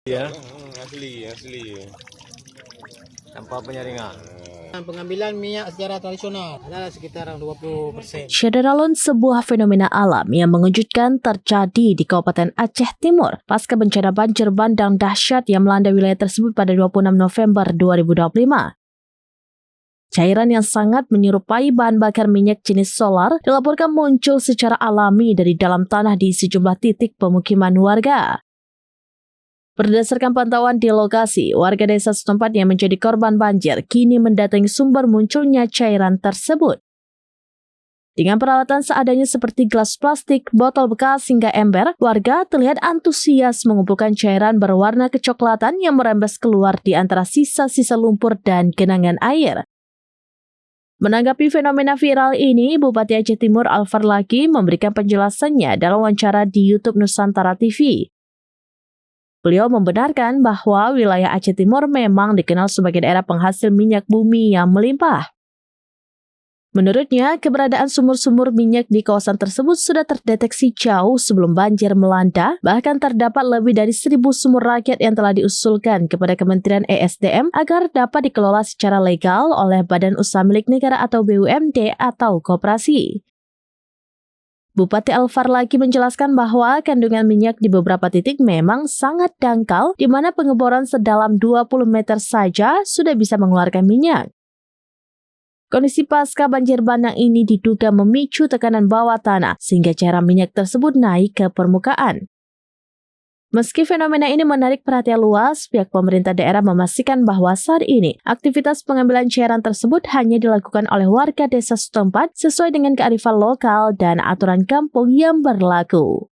Ya, asli. tanpa penyaringan. Pengambilan minyak secara tradisional adalah sekitar 20%. Syederalun, sebuah fenomena alam yang mengejutkan terjadi di Kabupaten Aceh Timur pasca bencana banjir bandang dahsyat yang melanda wilayah tersebut pada 26 November 2025. Cairan yang sangat menyerupai bahan bakar minyak jenis solar dilaporkan muncul secara alami dari dalam tanah di sejumlah titik pemukiman warga. Berdasarkan pantauan di lokasi, warga desa setempat yang menjadi korban banjir kini mendatangi sumber munculnya cairan tersebut. Dengan peralatan seadanya seperti gelas plastik, botol bekas hingga ember, warga terlihat antusias mengumpulkan cairan berwarna kecoklatan yang merembes keluar di antara sisa-sisa lumpur dan genangan air. Menanggapi fenomena viral ini, Bupati Aceh Timur Al-Farlaki memberikan penjelasannya dalam wawancara di YouTube Nusantara TV. Beliau membenarkan bahwa wilayah Aceh Timur memang dikenal sebagai daerah penghasil minyak bumi yang melimpah. Menurutnya, keberadaan sumur-sumur minyak di kawasan tersebut sudah terdeteksi jauh sebelum banjir melanda, bahkan terdapat lebih dari 1.000 sumur rakyat yang telah diusulkan kepada Kementerian ESDM agar dapat dikelola secara legal oleh Badan Usaha Milik Negara atau BUMD atau koperasi. Bupati Al-Farlaki menjelaskan bahwa kandungan minyak di beberapa titik memang sangat dangkal, di mana pengeboran sedalam 20 meter saja sudah bisa mengeluarkan minyak. Kondisi pasca banjir bandang ini diduga memicu tekanan bawah tanah, sehingga cairan minyak tersebut naik ke permukaan. Meski fenomena ini menarik perhatian luas, pihak pemerintah daerah memastikan bahwa saat ini aktivitas pengambilan cairan tersebut hanya dilakukan oleh warga desa setempat sesuai dengan kearifan lokal dan aturan kampung yang berlaku.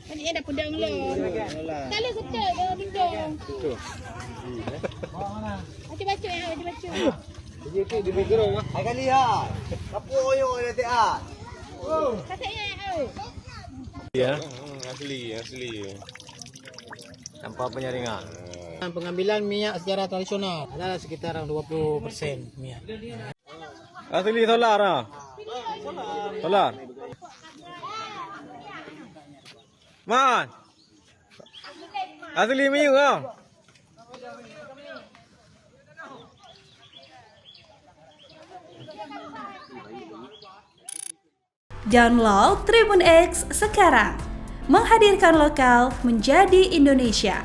Ini ada pedang lo. Kalau setel kalau dindong. Baca ya, baca. Di gerong agak lihat. Apa yang ada tiat? Katanya Ya, Asli. tanpa penyaringan. Pengambilan minyak secara tradisional adalah sekitar 20% minyak. Asli solar ah. Solar. Man. Asli minyak ah. Download Tribun X sekarang, menghadirkan lokal menjadi Indonesia.